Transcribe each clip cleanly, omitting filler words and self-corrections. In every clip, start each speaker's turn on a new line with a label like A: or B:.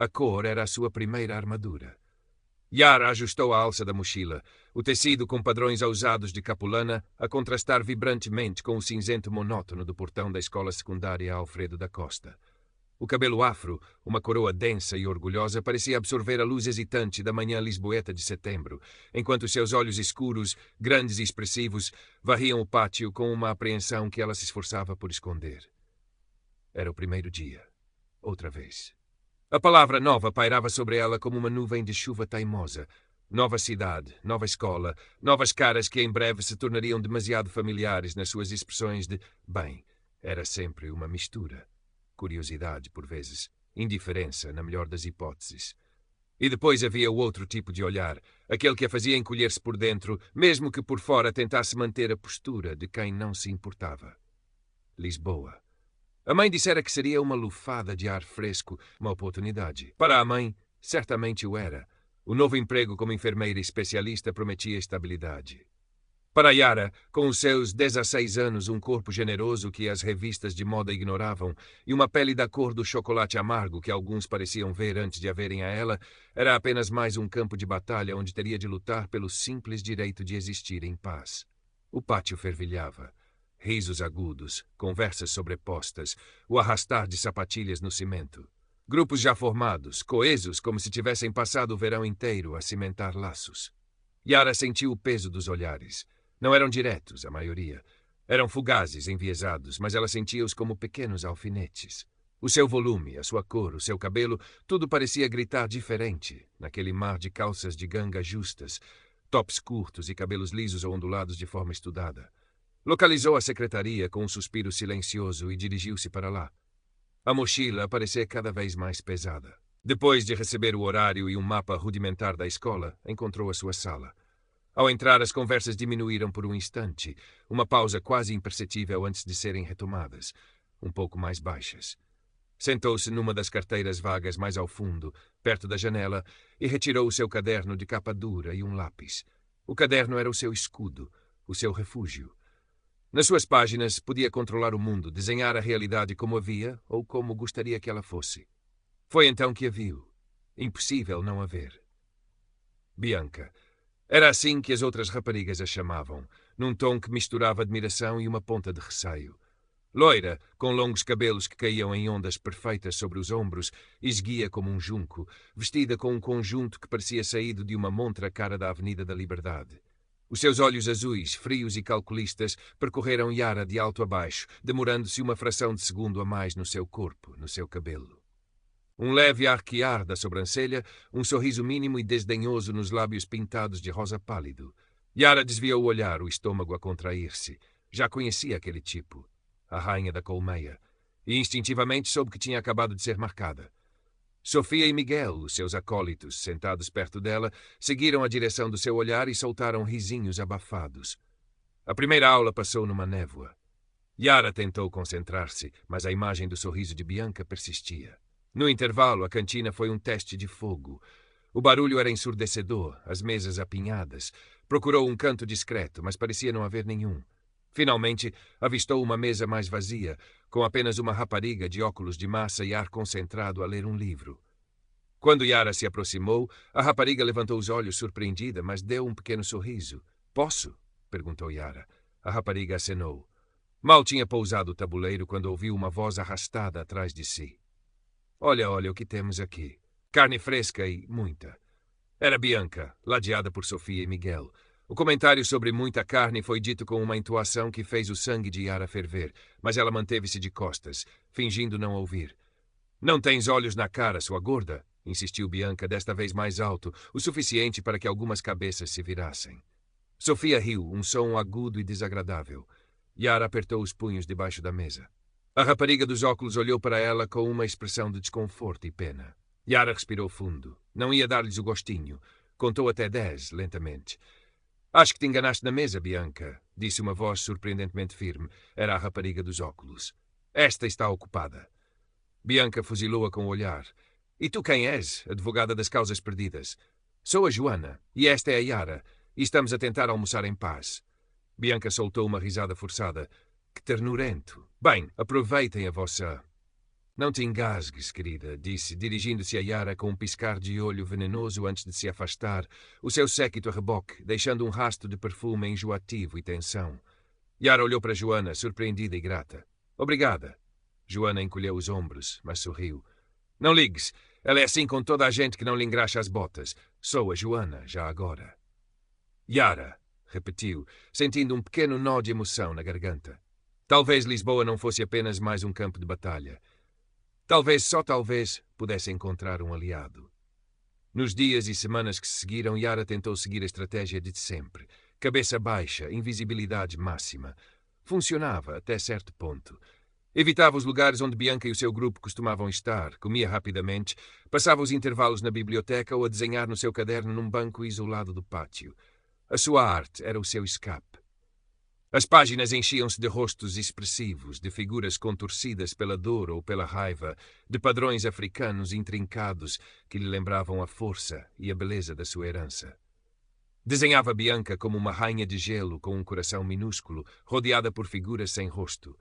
A: A cor era a sua primeira armadura. Yara ajustou a alça da mochila, o tecido com padrões ousados de capulana a contrastar vibrantemente com o cinzento monótono do portão da escola secundária Alfredo da Costa. O cabelo afro, uma coroa densa e orgulhosa, parecia absorver a luz hesitante da manhã lisboeta de setembro, enquanto seus olhos escuros, grandes e expressivos, varriam o pátio com uma apreensão que ela se esforçava por esconder. Era o primeiro dia. Outra vez. A palavra nova pairava sobre ela como uma nuvem de chuva teimosa. Nova cidade, nova escola, novas caras que em breve se tornariam demasiado familiares nas suas expressões de bem. Era sempre uma mistura. Curiosidade, por vezes, indiferença, na melhor das hipóteses. E depois havia o outro tipo de olhar, aquele que a fazia encolher-se por dentro, mesmo que por fora tentasse manter a postura de quem não se importava. Lisboa. A mãe dissera que seria uma lufada de ar fresco, uma oportunidade. Para a mãe, certamente o era. O novo emprego como enfermeira especialista prometia estabilidade. Para Yara, com os seus 16 anos, um corpo generoso que as revistas de moda ignoravam e uma pele da cor do chocolate amargo que alguns pareciam ver antes de a verem a ela, era apenas mais um campo de batalha onde teria de lutar pelo simples direito de existir em paz. O pátio fervilhava. Risos agudos, conversas sobrepostas, o arrastar de sapatilhas no cimento. Grupos já formados, coesos como se tivessem passado o verão inteiro a cimentar laços. Yara sentiu o peso dos olhares. Não eram diretos, a maioria. Eram fugazes, enviesados, mas ela sentia-os como pequenos alfinetes. O seu volume, a sua cor, o seu cabelo, tudo parecia gritar diferente, naquele mar de calças de ganga justas, tops curtos e cabelos lisos ou ondulados de forma estudada. Localizou a secretaria com um suspiro silencioso e dirigiu-se para lá. A mochila parecia cada vez mais pesada. Depois de receber o horário e um mapa rudimentar da escola, encontrou a sua sala. Ao entrar, as conversas diminuíram por um instante, uma pausa quase imperceptível antes de serem retomadas, um pouco mais baixas. Sentou-se numa das carteiras vagas mais ao fundo, perto da janela, e retirou o seu caderno de capa dura e um lápis. O caderno era o seu escudo, o seu refúgio. Nas suas páginas, podia controlar o mundo, desenhar a realidade como a via ou como gostaria que ela fosse. Foi então que a viu. Impossível não a ver. Bianca. Era assim que as outras raparigas a chamavam, num tom que misturava admiração e uma ponta de receio. Loira, com longos cabelos que caíam em ondas perfeitas sobre os ombros, esguia como um junco, vestida com um conjunto que parecia saído de uma montra cara da Avenida da Liberdade. Os seus olhos azuis, frios e calculistas, percorreram Yara de alto a baixo, demorando-se uma fração de segundo a mais no seu corpo, no seu cabelo. Um leve arquear da sobrancelha, um sorriso mínimo e desdenhoso nos lábios pintados de rosa pálido. Yara desviou o olhar, o estômago a contrair-se. Já conhecia aquele tipo, a rainha da colmeia, e instintivamente soube que tinha acabado de ser marcada. Sofia e Miguel, os seus acólitos, sentados perto dela, seguiram a direção do seu olhar e soltaram risinhos abafados. A primeira aula passou numa névoa. Yara tentou concentrar-se, mas a imagem do sorriso de Bianca persistia. No intervalo, a cantina foi um teste de fogo. O barulho era ensurdecedor, as mesas apinhadas. Procurou um canto discreto, mas parecia não haver nenhum. Finalmente, avistou uma mesa mais vazia, com apenas uma rapariga de óculos de massa e ar concentrado a ler um livro. Quando Yara se aproximou, a rapariga levantou os olhos surpreendida, mas deu um pequeno sorriso. "Posso?" perguntou Yara. A rapariga acenou. Mal tinha pousado o tabuleiro quando ouviu uma voz arrastada atrás de si. Olha o que temos aqui. Carne fresca e muita." Era Bianca, ladeada por Sofia e Miguel. O comentário sobre muita carne foi dito com uma entoação que fez o sangue de Yara ferver, mas ela manteve-se de costas, fingindo não ouvir. "Não tens olhos na cara, sua gorda?" insistiu Bianca, desta vez mais alto, o suficiente para que algumas cabeças se virassem. Sofia riu, um som agudo e desagradável. Yara apertou os punhos debaixo da mesa. A rapariga dos óculos olhou para ela com uma expressão de desconforto e pena. Yara respirou fundo. Não ia dar-lhes o gostinho. Contou até 10, lentamente. "Acho que te enganaste na mesa, Bianca", disse uma voz surpreendentemente firme. Era a rapariga dos óculos. "Esta está ocupada." Bianca fuzilou-a com o olhar. "E tu quem és, advogada das causas perdidas?" "Sou a Joana, e esta é a Yara, e estamos a tentar almoçar em paz." Bianca soltou uma risada forçada. "Que ternurento. Bem, aproveitem a vossa..." Não te engasgues, querida, disse, dirigindo-se a Yara com um piscar de olho venenoso antes de se afastar, o seu séquito a reboque, deixando um rastro de perfume enjoativo e tensão. Yara olhou para Joana, surpreendida e grata. Obrigada. Joana encolheu os ombros, mas sorriu. Não ligues. Ela é assim com toda a gente que não lhe engraxa as botas. Sou a Joana, já agora. Yara, repetiu, sentindo um pequeno nó de emoção na garganta. Talvez Lisboa não fosse apenas mais um campo de batalha. Talvez, só talvez, pudesse encontrar um aliado. Nos dias e semanas que se seguiram, Yara tentou seguir a estratégia de sempre. Cabeça baixa, invisibilidade máxima. Funcionava até certo ponto. Evitava os lugares onde Bianca e o seu grupo costumavam estar, comia rapidamente, passava os intervalos na biblioteca ou a desenhar no seu caderno num banco isolado do pátio. A sua arte era o seu escape. As páginas enchiam-se de rostos expressivos, de figuras contorcidas pela dor ou pela raiva, de padrões africanos intrincados que lhe lembravam a força e a beleza da sua herança. Desenhava Bianca como uma rainha de gelo com um coração minúsculo, rodeada por figuras sem rosto.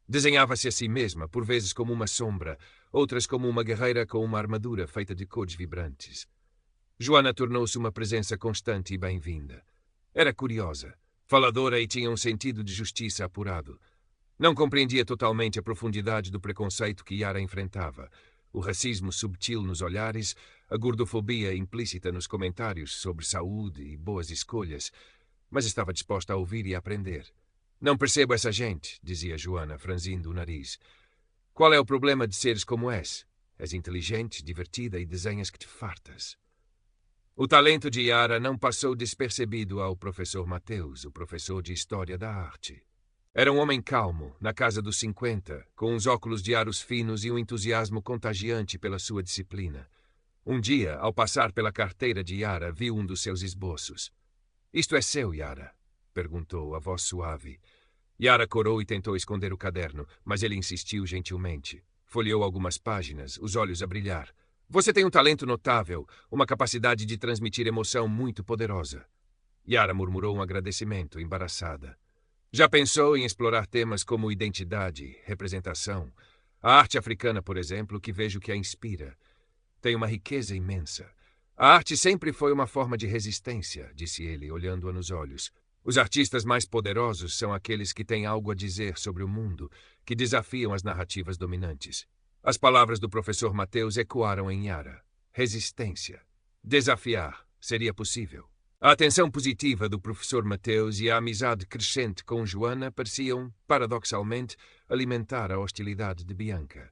A: Desenhava-se a si mesma, por vezes como uma sombra, outras como uma guerreira com uma armadura feita de cores vibrantes. Joana tornou-se uma presença constante e bem-vinda. Era curiosa, faladora e tinha um sentido de justiça apurado. Não compreendia totalmente a profundidade do preconceito que Yara enfrentava, o racismo subtil nos olhares, a gordofobia implícita nos comentários sobre saúde e boas escolhas, mas estava disposta a ouvir e a aprender. Não percebo essa gente, dizia Joana, franzindo o nariz. Qual é o problema de seres como és? És inteligente, divertida e desenhas que te fartas. O talento de Yara não passou despercebido ao professor Mateus, o professor de História da Arte. Era um homem calmo, na casa dos 50, com uns óculos de aros finos e um entusiasmo contagiante pela sua disciplina. Um dia, ao passar pela carteira de Yara, viu um dos seus esboços. Isto é seu, Yara? Perguntou, a voz suave. Yara corou e tentou esconder o caderno, mas ele insistiu gentilmente. Folheou algumas páginas, os olhos a brilhar. Você tem um talento notável, uma capacidade de transmitir emoção muito poderosa. Yara murmurou um agradecimento, embaraçada. Já pensou em explorar temas como identidade, representação? A arte africana, por exemplo, que vejo que a inspira. Tem uma riqueza imensa. A arte sempre foi uma forma de resistência, disse ele, olhando-a nos olhos. Os artistas mais poderosos são aqueles que têm algo a dizer sobre o mundo, que desafiam as narrativas dominantes. As palavras do professor Mateus ecoaram em Yara. Resistência. Desafiar. Seria possível. A atenção positiva do professor Mateus e a amizade crescente com Joana pareciam, paradoxalmente, alimentar a hostilidade de Bianca.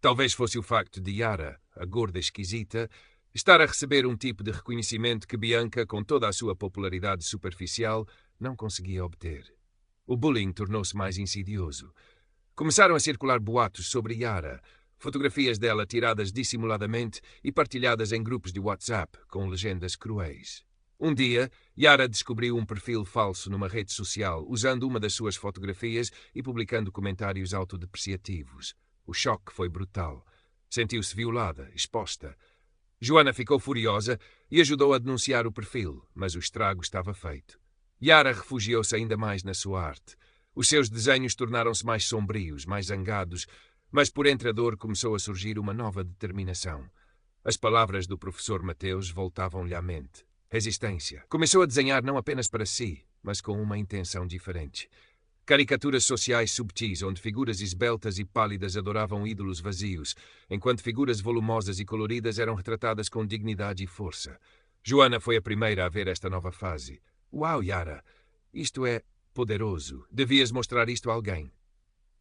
A: Talvez fosse o facto de Yara, a gorda esquisita, estar a receber um tipo de reconhecimento que Bianca, com toda a sua popularidade superficial, não conseguia obter. O bullying tornou-se mais insidioso. Começaram a circular boatos sobre Yara, fotografias dela tiradas dissimuladamente e partilhadas em grupos de WhatsApp com legendas cruéis. Um dia, Yara descobriu um perfil falso numa rede social, usando uma das suas fotografias e publicando comentários autodepreciativos. O choque foi brutal. Sentiu-se violada, exposta. Joana ficou furiosa e ajudou a denunciar o perfil, mas o estrago estava feito. Yara refugiou-se ainda mais na sua arte. Os seus desenhos tornaram-se mais sombrios, mais zangados, mas por entre a dor começou a surgir uma nova determinação. As palavras do professor Mateus voltavam-lhe à mente. Resistência. Começou a desenhar não apenas para si, mas com uma intenção diferente. Caricaturas sociais subtis, onde figuras esbeltas e pálidas adoravam ídolos vazios, enquanto figuras volumosas e coloridas eram retratadas com dignidade e força. Joana foi a primeira a ver esta nova fase. Uau, Yara! Isto é poderoso. Devias mostrar isto a alguém.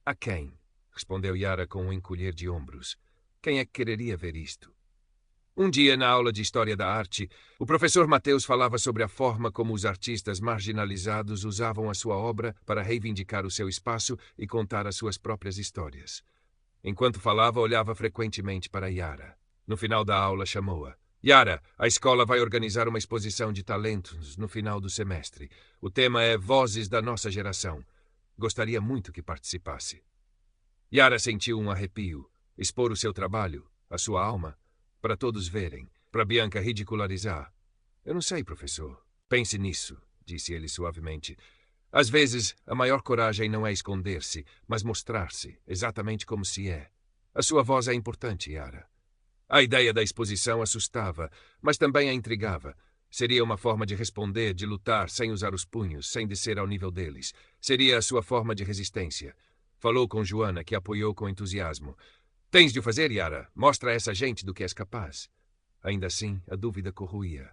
A: A quem? Respondeu Yara com um encolher de ombros. Quem é que quereria ver isto? Um dia, na aula de História da Arte, o professor Mateus falava sobre a forma como os artistas marginalizados usavam a sua obra para reivindicar o seu espaço e contar as suas próprias histórias. Enquanto falava, olhava frequentemente para Yara. No final da aula, chamou-a. Yara, a escola vai organizar uma exposição de talentos no final do semestre. O tema é Vozes da Nossa Geração. Gostaria muito que participasse. Yara sentiu um arrepio. Expor o seu trabalho, a sua alma, para todos verem, para Bianca ridicularizar. Eu não sei, professor. Pense nisso, disse ele suavemente. Às vezes, a maior coragem não é esconder-se, mas mostrar-se, exatamente como se é. A sua voz é importante, Yara. A ideia da exposição assustava, mas também a intrigava. Seria uma forma de responder, de lutar, sem usar os punhos, sem descer ao nível deles. Seria a sua forma de resistência. Falou com Joana, que apoiou com entusiasmo. Tens de o fazer, Yara. Mostra a essa gente do que és capaz. Ainda assim, a dúvida corroía.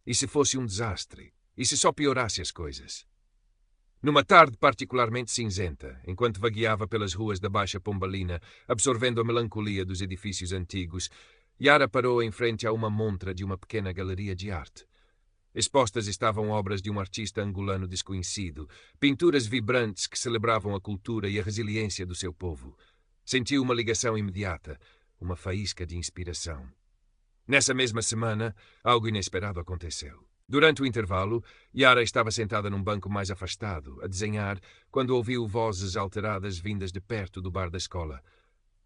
A: E se fosse um desastre? E se só piorasse as coisas? Numa tarde particularmente cinzenta, enquanto vagueava pelas ruas da Baixa Pombalina, absorvendo a melancolia dos edifícios antigos, Yara parou em frente a uma montra de uma pequena galeria de arte. Expostas estavam obras de um artista angolano desconhecido, pinturas vibrantes que celebravam a cultura e a resiliência do seu povo. Sentiu uma ligação imediata, uma faísca de inspiração. Nessa mesma semana, algo inesperado aconteceu. Durante o intervalo, Yara estava sentada num banco mais afastado, a desenhar, quando ouviu vozes alteradas vindas de perto do bar da escola.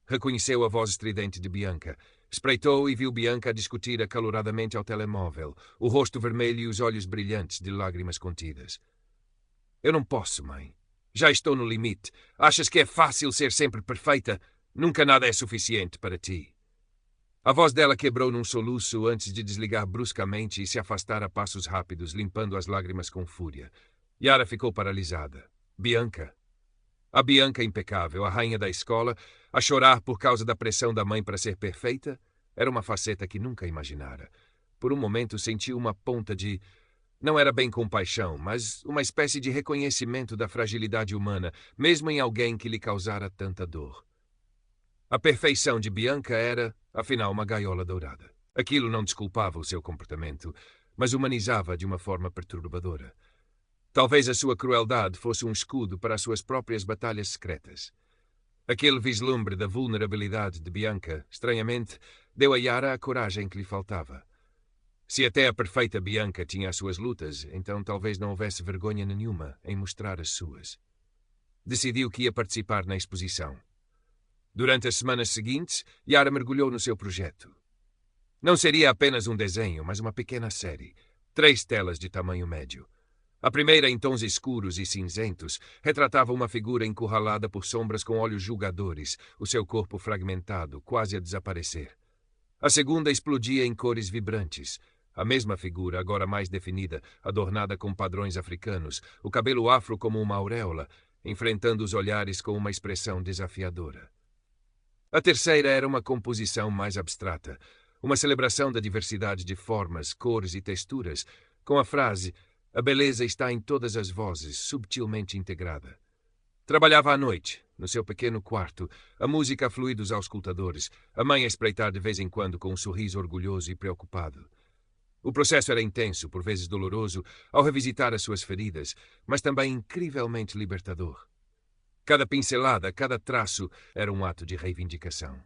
A: Reconheceu a voz estridente de Bianca. Espreitou e viu Bianca a discutir acaloradamente ao telemóvel, o rosto vermelho e os olhos brilhantes de lágrimas contidas. Eu não posso, mãe. Já estou no limite. Achas que é fácil ser sempre perfeita? Nunca nada é suficiente para ti. A voz dela quebrou num soluço antes de desligar bruscamente e se afastar a passos rápidos, limpando as lágrimas com fúria. Yara ficou paralisada. Bianca. A Bianca impecável, a rainha da escola, a chorar por causa da pressão da mãe para ser perfeita, era uma faceta que nunca imaginara. Por um momento sentiu uma ponta de... Não era bem compaixão, mas uma espécie de reconhecimento da fragilidade humana, mesmo em alguém que lhe causara tanta dor. A perfeição de Bianca era, afinal, uma gaiola dourada. Aquilo não desculpava o seu comportamento, mas humanizava de uma forma perturbadora. Talvez a sua crueldade fosse um escudo para as suas próprias batalhas secretas. Aquele vislumbre da vulnerabilidade de Bianca, estranhamente, deu a Yara a coragem que lhe faltava. Se até a perfeita Bianca tinha as suas lutas, então talvez não houvesse vergonha nenhuma em mostrar as suas. Decidiu que ia participar na exposição. Durante as semanas seguintes, Yara mergulhou no seu projeto. Não seria apenas um desenho, mas uma pequena série. 3 telas de tamanho médio. A primeira, em tons escuros e cinzentos, retratava uma figura encurralada por sombras com olhos julgadores, o seu corpo fragmentado, quase a desaparecer. A segunda explodia em cores vibrantes. A mesma figura, agora mais definida, adornada com padrões africanos, o cabelo afro como uma auréola, enfrentando os olhares com uma expressão desafiadora. A terceira era uma composição mais abstrata, uma celebração da diversidade de formas, cores e texturas, com a frase "A beleza está em todas as vozes, subtilmente integrada". Trabalhava à noite, no seu pequeno quarto, a música a fluir dos auscultadores, a mãe a espreitar de vez em quando com um sorriso orgulhoso e preocupado. O processo era intenso, por vezes doloroso, ao revisitar as suas feridas, mas também incrivelmente libertador. Cada pincelada, cada traço era um ato de reivindicação.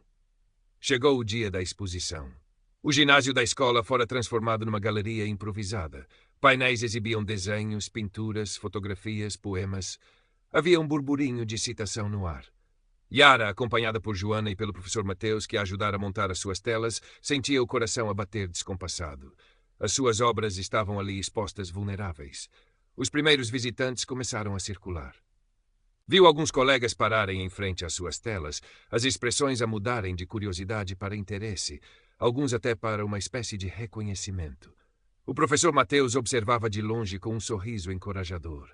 A: Chegou o dia da exposição. O ginásio da escola fora transformado numa galeria improvisada. Painéis exibiam desenhos, pinturas, fotografias, poemas. Havia um burburinho de excitação no ar. Yara, acompanhada por Joana e pelo professor Mateus, que a ajudara a montar as suas telas, sentia o coração a bater descompassado. As suas obras estavam ali expostas vulneráveis. Os primeiros visitantes começaram a circular. Viu alguns colegas pararem em frente às suas telas, as expressões a mudarem de curiosidade para interesse, alguns até para uma espécie de reconhecimento. O professor Mateus observava de longe com um sorriso encorajador.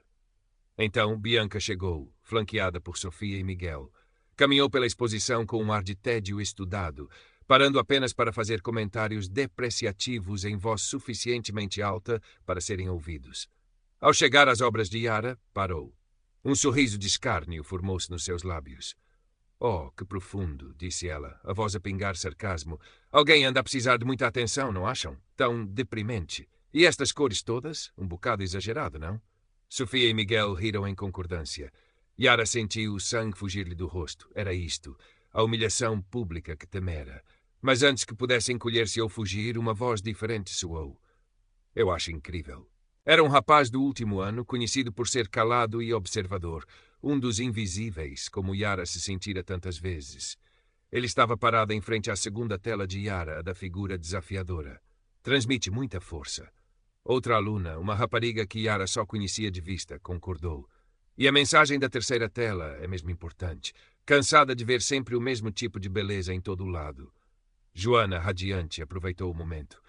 A: Então, Bianca chegou, flanqueada por Sofia e Miguel. Caminhou pela exposição com um ar de tédio estudado, parando apenas para fazer comentários depreciativos em voz suficientemente alta para serem ouvidos. Ao chegar às obras de Yara, parou. Um sorriso de escárnio formou-se nos seus lábios. "Oh, que profundo", disse ela, a voz a pingar sarcasmo. "Alguém anda a precisar de muita atenção, não acham? Tão deprimente. E estas cores todas? Um bocado exagerado, não?" Sofia e Miguel riram em concordância. Yara sentiu o sangue fugir-lhe do rosto. Era isto, a humilhação pública que temera. Mas antes que pudesse encolher-se ou fugir, uma voz diferente soou. "Eu acho incrível." Era um rapaz do último ano, conhecido por ser calado e observador, um dos invisíveis, como Yara se sentira tantas vezes. Ele estava parado em frente à segunda tela de Yara, a da figura desafiadora. "Transmite muita força." Outra aluna, uma rapariga que Yara só conhecia de vista, concordou. "E a mensagem da terceira tela é mesmo importante. cansada de ver sempre o mesmo tipo de beleza em todo o lado. Joana, radiante, aproveitou o momento.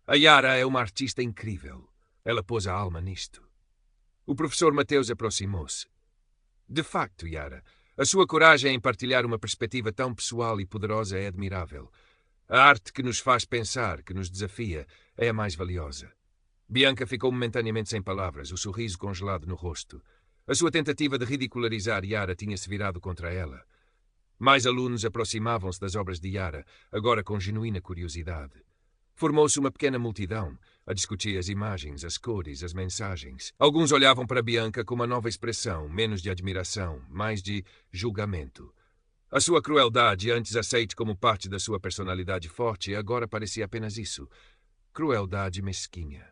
A: A Yara é uma artista incrível. Ela pôs a alma nisto. O professor Mateus aproximou-se. De facto, Yara, a sua coragem em partilhar uma perspectiva tão pessoal e poderosa é admirável. A arte que nos faz pensar, que nos desafia, é a mais valiosa. Bianca ficou momentaneamente sem palavras, o sorriso congelado no rosto. A sua tentativa de ridicularizar Yara tinha-se virado contra ela. Mais alunos aproximavam-se das obras de Yara, agora com genuína curiosidade. Formou-se uma pequena multidão, a discutir as imagens, as cores, as mensagens. Alguns olhavam para Bianca com uma nova expressão, menos de admiração, mais de julgamento. A sua crueldade, antes aceite como parte da sua personalidade forte, agora parecia apenas isso. Crueldade mesquinha.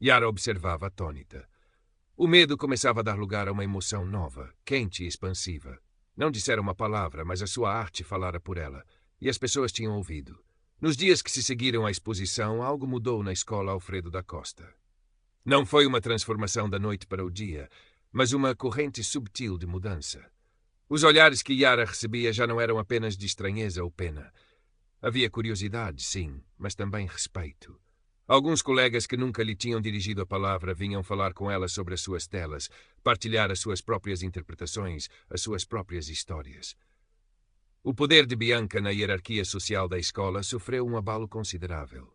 A: Yara observava atônita. O medo começava a dar lugar a uma emoção nova, quente e expansiva. Não dissera uma palavra, mas a sua arte falara por ela, e as pessoas tinham ouvido. Nos dias que se seguiram à exposição, algo mudou na escola Alfredo da Costa. Não foi uma transformação da noite para o dia, mas uma corrente subtil de mudança. Os olhares que Yara recebia já não eram apenas de estranheza ou pena. Havia curiosidade, sim, mas também respeito. Alguns colegas que nunca lhe tinham dirigido a palavra vinham falar com ela sobre as suas telas, partilhar as suas próprias interpretações, as suas próprias histórias. O poder de Bianca na hierarquia social da escola sofreu um abalo considerável.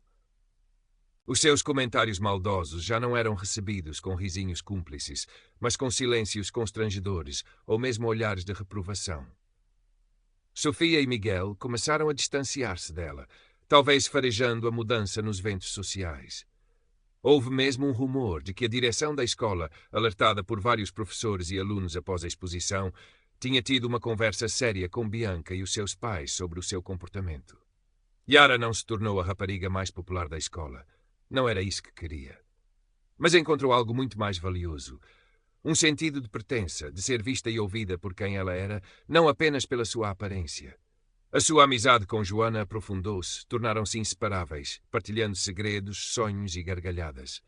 A: Os seus comentários maldosos já não eram recebidos com risinhos cúmplices, mas com silêncios constrangedores ou mesmo olhares de reprovação. Sofia e Miguel começaram a distanciar-se dela, talvez farejando a mudança nos ventos sociais. Houve mesmo um rumor de que a direção da escola, alertada por vários professores e alunos após a exposição, tinha tido uma conversa séria com Bianca e os seus pais sobre o seu comportamento. Yara não se tornou a rapariga mais popular da escola. Não era isso que queria. Mas encontrou algo muito mais valioso. Um sentido de pertença, de ser vista e ouvida por quem ela era, não apenas pela sua aparência. A sua amizade com Joana aprofundou-se, tornaram-se inseparáveis, partilhando segredos, sonhos e gargalhadas.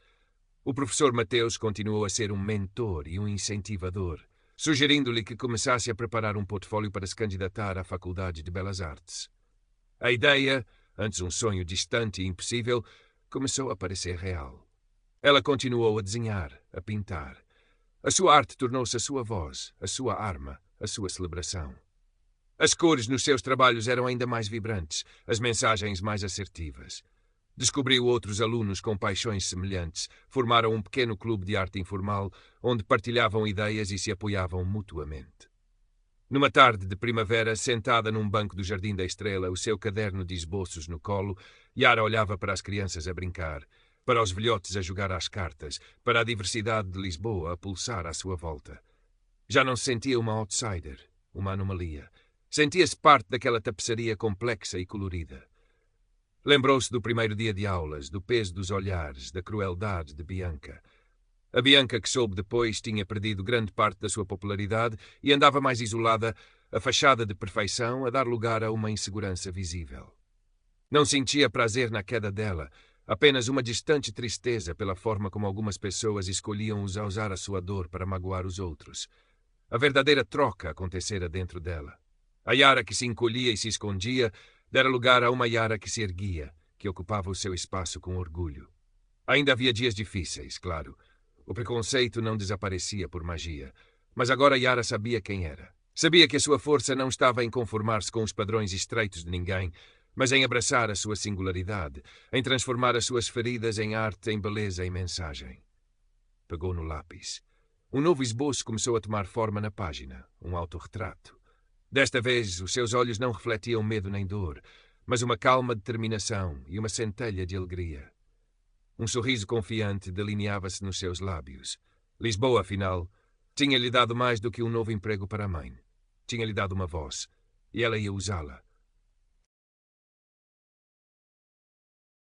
A: O professor Mateus continuou a ser um mentor e um incentivador, sugerindo-lhe que começasse a preparar um portfólio para se candidatar à Faculdade de Belas Artes. A ideia, antes um sonho distante e impossível, começou a parecer real. Ela continuou a desenhar, a pintar. A sua arte tornou-se a sua voz, a sua arma, a sua celebração. As cores nos seus trabalhos eram ainda mais vibrantes, as mensagens mais assertivas. Descobriu outros alunos com paixões semelhantes, formaram um pequeno clube de arte informal, onde partilhavam ideias e se apoiavam mutuamente. Numa tarde de primavera, sentada num banco do Jardim da Estrela, o seu caderno de esboços no colo, Yara olhava para as crianças a brincar, para os velhotes a jogar às cartas, para a diversidade de Lisboa a pulsar à sua volta. Já não se sentia uma outsider, uma anomalia. Sentia-se parte daquela tapeçaria complexa e colorida. Lembrou-se do primeiro dia de aulas, do peso dos olhares, da crueldade de Bianca. A Bianca que soube depois tinha perdido grande parte da sua popularidade e andava mais isolada, a fachada de perfeição a dar lugar a uma insegurança visível. Não sentia prazer na queda dela, apenas uma distante tristeza pela forma como algumas pessoas escolhiam usar a sua dor para magoar os outros. A verdadeira troca acontecera dentro dela. A Yara que se encolhia e se escondia dera lugar a uma Yara que se erguia, que ocupava o seu espaço com orgulho. Ainda havia dias difíceis, claro. O preconceito não desaparecia por magia, mas agora Yara sabia quem era. Sabia que a sua força não estava em conformar-se com os padrões estreitos de ninguém, mas em abraçar a sua singularidade, em transformar as suas feridas em arte, em beleza, em mensagem. Pegou no lápis. Um novo esboço começou a tomar forma na página, um autorretrato. Desta vez, os seus olhos não refletiam medo nem dor, mas uma calma determinação e uma centelha de alegria. Um sorriso confiante delineava-se nos seus lábios. Lisboa, afinal, tinha-lhe dado mais do que um novo emprego para a mãe. Tinha-lhe dado uma voz, e ela ia usá-la.